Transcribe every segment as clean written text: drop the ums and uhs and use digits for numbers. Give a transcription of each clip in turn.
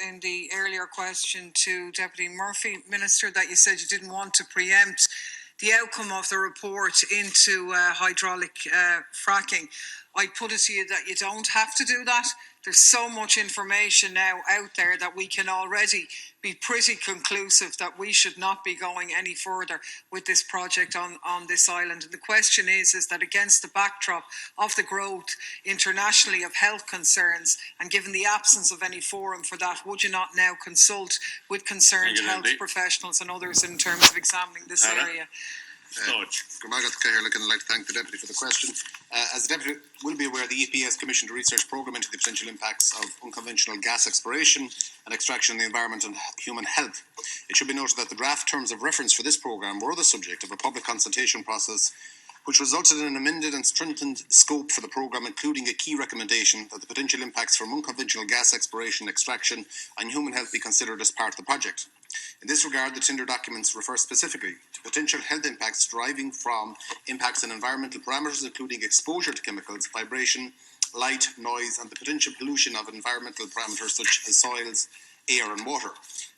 in the earlier question to Deputy Murphy, Minister, that you said you didn't want to preempt the outcome of the report into hydraulic fracking. I'd put it to you that you don't have to do that. There's so much information now out there that we can already be pretty conclusive that we should not be going any further with this project on this island. And the question is that against the backdrop of the growth internationally of health concerns, and given the absence of any forum for that, would you not now consult with concerned health professionals and others in terms of examining this area? I'd like to thank the Deputy for the question. As the Deputy will be aware, the EPA has commissioned a research programme into the potential impacts of unconventional gas exploration and extraction on the environment and human health. It should be noted that the draft terms of reference for this programme were the subject of a public consultation process which resulted in an amended and strengthened scope for the programme, including a key recommendation that the potential impacts from unconventional gas exploration and extraction on human health be considered as part of the project. In this regard, the tender documents refer specifically to potential health impacts deriving from impacts on environmental parameters, including exposure to chemicals, vibration, light, noise, and the potential pollution of environmental parameters such as soils, air and water.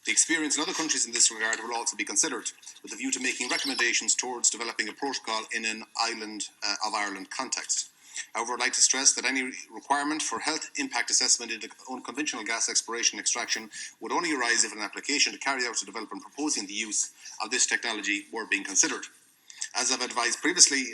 The experience in other countries in this regard will also be considered, with a view to making recommendations towards developing a protocol in an island of Ireland context. However, I'd like to stress that any requirement for health impact assessment into unconventional gas exploration and extraction would only arise if an application to carry out, to develop and proposing the use of this technology were being considered. As I've advised previously,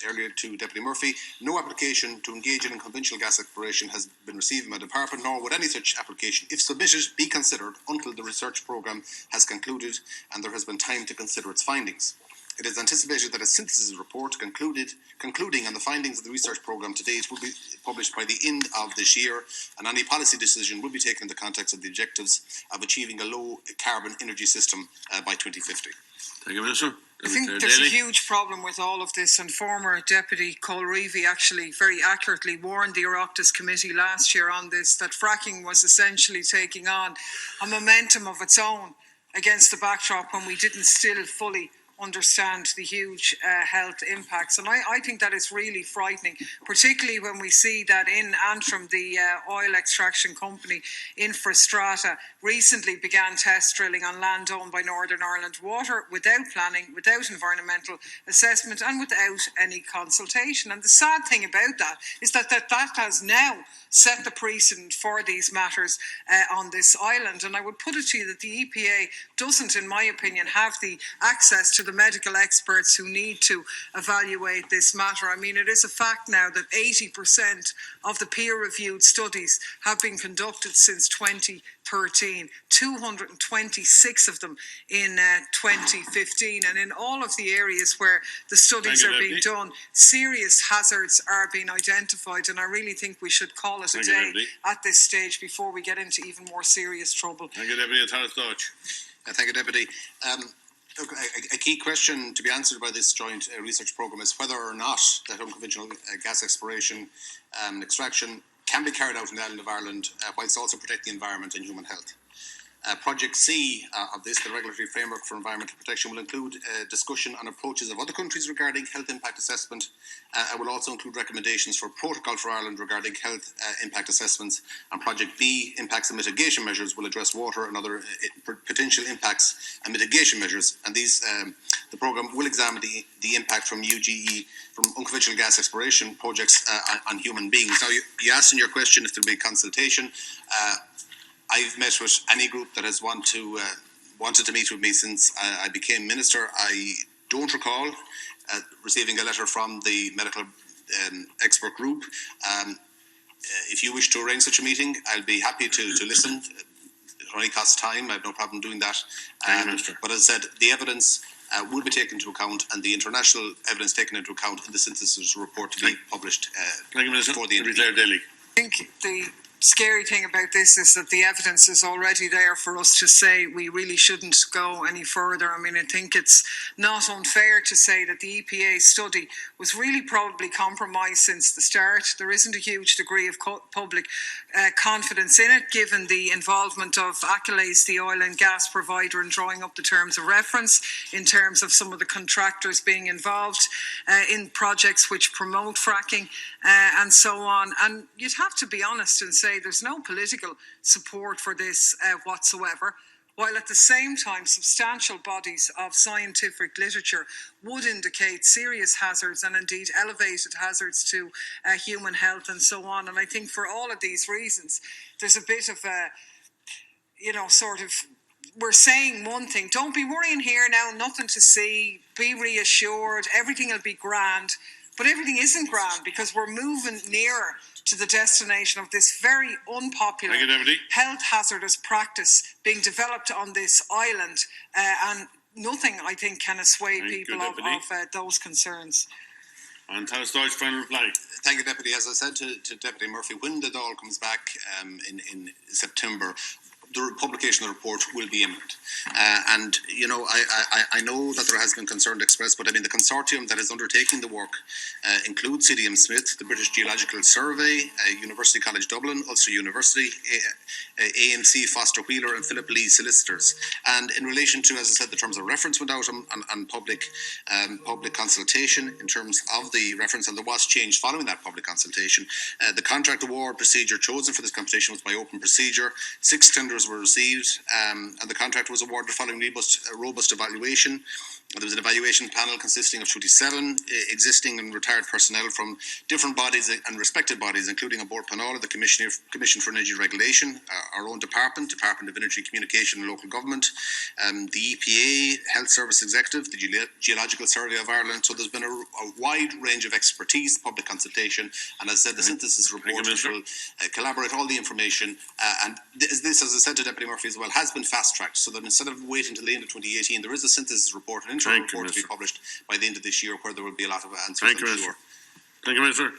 earlier to Deputy Murphy, no application to engage in unconventional gas exploration has been received by the Department, nor would any such application, if submitted, be considered until the research programme has concluded and there has been time to consider its findings. It is anticipated that a synthesis report concluding on the findings of the research programme to date will be published by the end of this year, and any policy decision will be taken in the context of the objectives of achieving a low carbon energy system by 2050. Thank you, Minister. I think there's a huge problem with all of this, and former Deputy Colreevy actually very accurately warned the Oireachtas Committee last year on this, that fracking was essentially taking on a momentum of its own against the backdrop when we didn't still fully understand the huge health impacts. And I think that is really frightening, particularly when we see that in Antrim, the oil extraction company Infrastrata recently began test drilling on land owned by Northern Ireland Water without planning, without environmental assessment and without any consultation. And the sad thing about that is that has now set the precedent for these matters on this island. And I would put it to you that the EPA doesn't, in my opinion, have the access to the medical experts who need to evaluate this matter. I mean, it is a fact now that 80% of the peer-reviewed studies have been conducted since 2013, 226 of them in 2015. And in all of the areas where the studies are being done, serious hazards are being identified. And I really think we should call it a day at this stage before we get into even more serious trouble. Thank you, Deputy. Thank you, Deputy. A key question to be answered by this joint research programme is whether or not that unconventional gas exploration and extraction can be carried out in the island of Ireland whilst also protecting the environment and human health. Project C of this, the regulatory framework for environmental protection, will include discussion on approaches of other countries regarding health impact assessment. It will also include recommendations for a protocol for Ireland regarding health impact assessments. And Project B, impacts and mitigation measures, will address water and other potential impacts and mitigation measures. And these, the programme will examine the impact from UGE, from unconventional gas exploration projects on human beings. Now, you asked in your question if there will be consultation. I've met with any group that has wanted to meet with me since I became Minister. I don't recall receiving a letter from the medical expert group. If you wish to arrange such a meeting, I'll be happy to listen. It only costs time. I have no problem doing that. But as I said, the evidence will be taken into account, and the international evidence taken into account in the synthesis report to be published before the end of the year. Clare Daly. I think the scary thing about this is that the evidence is already there for us to say we really shouldn't go any further. I mean, I think it's not unfair to say that the EPA study was really probably compromised since the start. There isn't a huge degree of public confidence in it, given the involvement of Accolades, the oil and gas provider, in drawing up the terms of reference, in terms of some of the contractors being involved in projects which promote fracking and so on. And you'd have to be honest and say say there's no political support for this whatsoever, while at the same time substantial bodies of scientific literature would indicate serious hazards and indeed elevated hazards to human health and so on. And I think for all of these reasons, there's a bit of a, we're saying one thing, don't be worrying here now, nothing to see, be reassured, everything will be grand. But everything isn't grand because we're moving nearer to the destination of this very unpopular health hazardous practice being developed on this island, and nothing, I think, can assuage people of those concerns. And Talis Deutsch, final reply. Thank you, Deputy. As I said to Deputy Murphy, when the Dáil comes back in September, the publication of the report will be imminent. And, I know that there has been concern expressed, but I mean, the consortium that is undertaking the work includes CDM Smith, the British Geological Survey, University College Dublin, Ulster University, AMC Foster Wheeler, and Philip Lee Solicitors. And in relation to, as I said, the terms of reference went out on public consultation in terms of the reference, and there was change following that public consultation. The contract award procedure chosen for this competition was by open procedure. 6 tenders were received, and the contract was awarded following robust evaluation. There was an evaluation panel consisting of 27 existing and retired personnel from different bodies and respected bodies, including on board Panala, the Commission for Energy Regulation, our own Department of Energy Communication and Local Government, the EPA, Health Service Executive, the Geological Survey of Ireland. So there's been a wide range of expertise, public consultation, and as I said, the synthesis report will collaborate all the information. And this, as I said to Deputy Murphy as well, has been fast-tracked, so that instead of waiting until the end of 2018, there is a synthesis report, an interim report to be published by the end of this year, where there will be a lot of answers. Thank you, Minister.